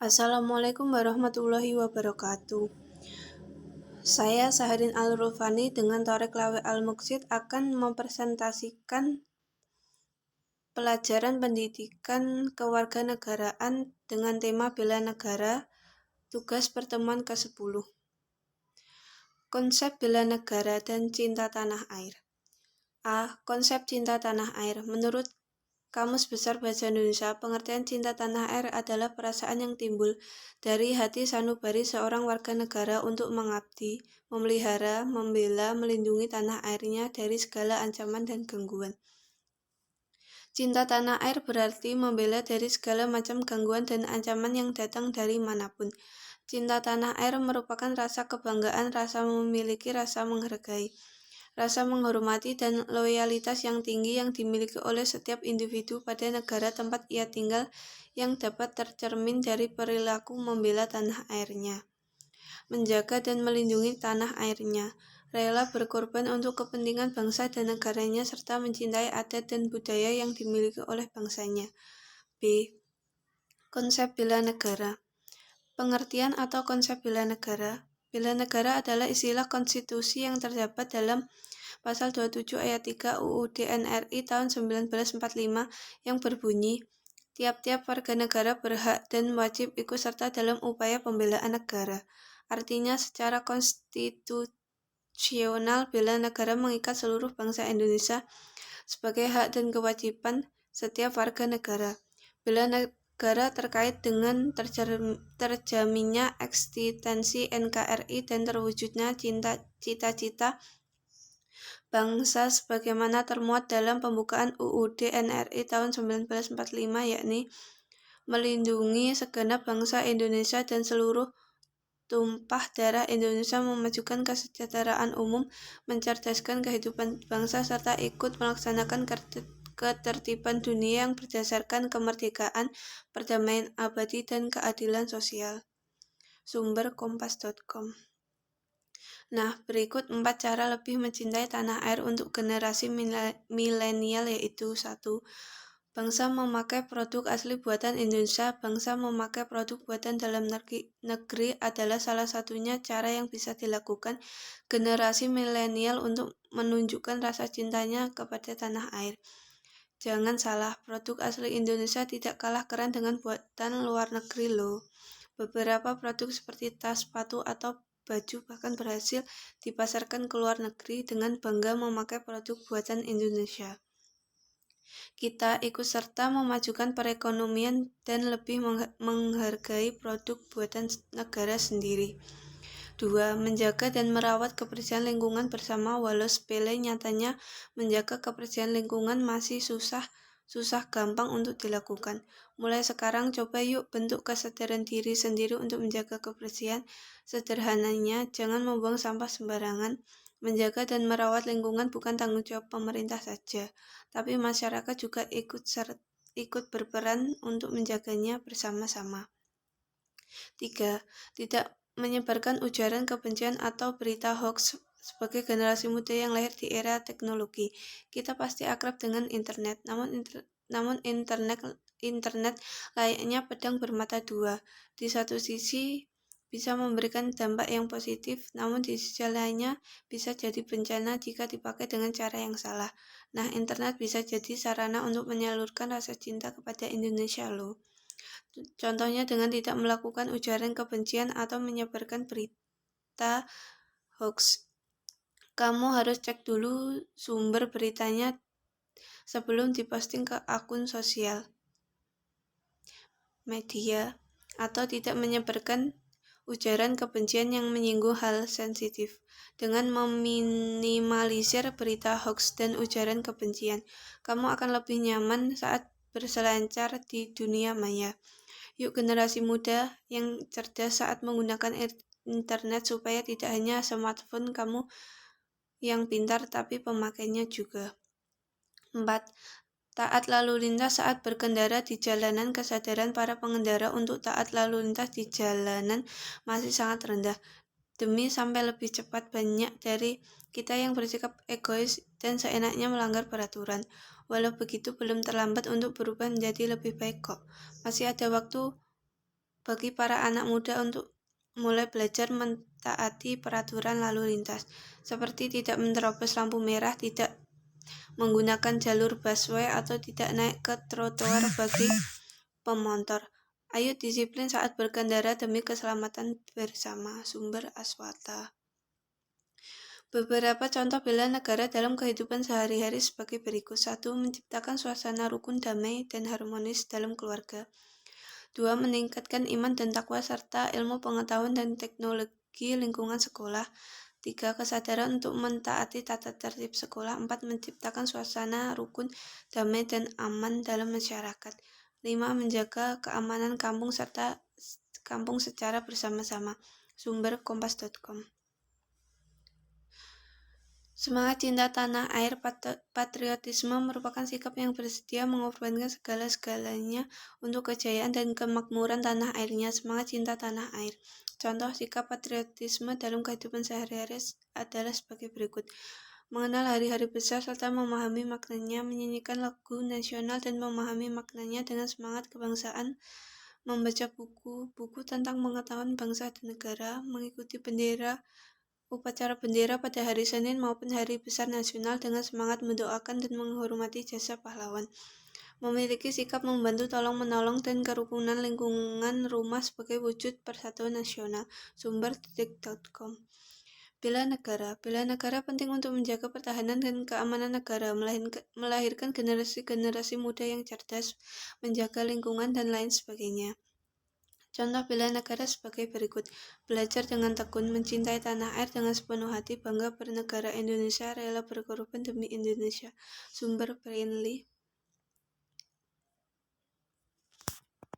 Assalamualaikum warahmatullahi wabarakatuh. Saya Sahadin Al-Rufani dengan Thorek Lawe Al-Muksid akan mempresentasikan pelajaran pendidikan kewarganegaraan dengan tema bela negara, tugas pertemuan ke-10. Konsep bela negara dan cinta tanah air. Konsep cinta tanah air. Menurut Kamus Besar Bahasa Indonesia, pengertian cinta tanah air adalah perasaan yang timbul dari hati sanubari seorang warga negara untuk mengabdi, memelihara, membela, melindungi tanah airnya dari segala ancaman dan gangguan. Cinta tanah air berarti membela dari segala macam gangguan dan ancaman yang datang dari manapun. Cinta tanah air merupakan rasa kebanggaan, rasa memiliki, rasa menghargai, rasa menghormati, dan loyalitas yang tinggi yang dimiliki oleh setiap individu pada negara tempat ia tinggal yang dapat tercermin dari perilaku membela tanah airnya, menjaga dan melindungi tanah airnya, rela berkorban untuk kepentingan bangsa dan negaranya, serta mencintai adat dan budaya yang dimiliki oleh bangsanya. B. Konsep bela negara. Pengertian atau konsep bela negara. Bela negara adalah istilah konstitusi yang terdapat dalam Pasal 27 ayat 3 UUD NRI tahun 1945 yang berbunyi, tiap-tiap warga negara berhak dan wajib ikut serta dalam upaya pembelaan negara. Artinya secara konstitusional bela negara mengikat seluruh bangsa Indonesia sebagai hak dan kewajiban setiap warga negara. Bela negara terkait dengan terjaminnya eksistensi NKRI dan terwujudnya cita-cita bangsa sebagaimana termuat dalam pembukaan UUD NRI tahun 1945, yakni melindungi segenap bangsa Indonesia dan seluruh tumpah darah Indonesia, memajukan kesejahteraan umum, mencerdaskan kehidupan bangsa, serta ikut melaksanakan ketertiban dunia yang berdasarkan kemerdekaan, perdamaian abadi, dan keadilan sosial. Sumber kompas.com. Nah, berikut 4 cara lebih mencintai tanah air untuk generasi milenial, yaitu 1. Bangsa memakai produk asli buatan Indonesia. Bangsa memakai produk buatan dalam negeri adalah salah satunya cara yang bisa dilakukan generasi milenial untuk menunjukkan rasa cintanya kepada tanah air. Jangan salah, produk asli Indonesia tidak kalah keren dengan buatan luar negeri loh. Beberapa produk seperti tas, sepatu, atau baju bahkan berhasil dipasarkan ke luar negeri dengan bangga memakai produk buatan Indonesia. Kita ikut serta memajukan perekonomian dan lebih menghargai produk buatan negara sendiri. 2. Menjaga dan merawat kebersihan lingkungan bersama. Walau sepele, nyatanya menjaga kebersihan lingkungan masih susah gampang untuk dilakukan. Mulai sekarang coba yuk bentuk kesadaran diri sendiri untuk menjaga kebersihan. Sederhananya, jangan membuang sampah sembarangan. Menjaga dan merawat lingkungan bukan tanggung jawab pemerintah saja, tapi masyarakat juga ikut berperan untuk menjaganya bersama-sama. 3. Tidak menyebarkan ujaran kebencian atau berita hoax. Sebagai generasi muda yang lahir di era teknologi, kita pasti akrab dengan internet. Namun internet layaknya pedang bermata dua. Di satu sisi bisa memberikan dampak yang positif, namun di sisi lainnya bisa jadi bencana jika dipakai dengan cara yang salah. Nah, internet bisa jadi sarana untuk menyalurkan rasa cinta kepada Indonesia loh. Contohnya dengan tidak melakukan ujaran kebencian atau menyebarkan berita hoax. Kamu harus cek dulu sumber beritanya sebelum diposting ke akun sosial media, atau tidak menyebarkan ujaran kebencian yang menyinggung hal sensitif. Dengan meminimalisir berita hoax dan ujaran kebencian, kamu akan lebih nyaman saat berselancar di dunia maya. Yuk generasi muda yang cerdas saat menggunakan internet, supaya tidak hanya smartphone kamu yang pintar, tapi pemakainya juga. 4. Taat lalu lintas saat berkendara di jalanan. Kesadaran para pengendara untuk taat lalu lintas di jalanan masih sangat rendah. Demi sampai lebih cepat, banyak dari kita yang bersikap egois dan seenaknya melanggar peraturan. Walau begitu, belum terlambat untuk berubah menjadi lebih baik kok. Masih ada waktu bagi para anak muda untuk mulai belajar mentaati peraturan lalu lintas, seperti tidak menerobos lampu merah, tidak menggunakan jalur busway, atau tidak naik ke trotoar bagi pemotor. Ayo disiplin saat berkendara demi keselamatan bersama. Sumber Aswata. Beberapa contoh bela negara dalam kehidupan sehari-hari sebagai berikut. 1. Menciptakan suasana rukun, damai, dan harmonis dalam keluarga. 2. Meningkatkan iman dan takwa serta ilmu pengetahuan dan teknologi lingkungan sekolah. 3. Kesadaran untuk mentaati tata tertib sekolah. 4. Menciptakan suasana rukun, damai, dan aman dalam masyarakat. 5. Menjaga keamanan kampung serta kampung secara bersama-sama. Sumber kompas.com. Semangat cinta tanah air. Patriotisme merupakan sikap yang bersedia mengorbankan segala-galanya untuk kejayaan dan kemakmuran tanah airnya. Semangat cinta tanah air. Contoh sikap patriotisme dalam kehidupan sehari-hari adalah sebagai berikut. Mengenal hari-hari besar serta memahami maknanya, menyanyikan lagu nasional dan memahami maknanya dengan semangat kebangsaan, membaca buku-buku tentang pengetahuan bangsa dan negara, mengikuti upacara bendera pada hari Senin maupun hari besar nasional dengan semangat mendoakan dan menghormati jasa pahlawan. Memiliki sikap membantu tolong-menolong dan kerukunan lingkungan rumah sebagai wujud persatuan nasional. Sumber detik.com. Bela negara. Bela negara penting untuk menjaga pertahanan dan keamanan negara, melahirkan generasi-generasi muda yang cerdas, menjaga lingkungan, dan lain sebagainya. Contoh bela negara sebagai berikut. Belajar dengan tekun, mencintai tanah air dengan sepenuh hati, bangga bernegara Indonesia, rela berkorban demi Indonesia. Sumber Brainly.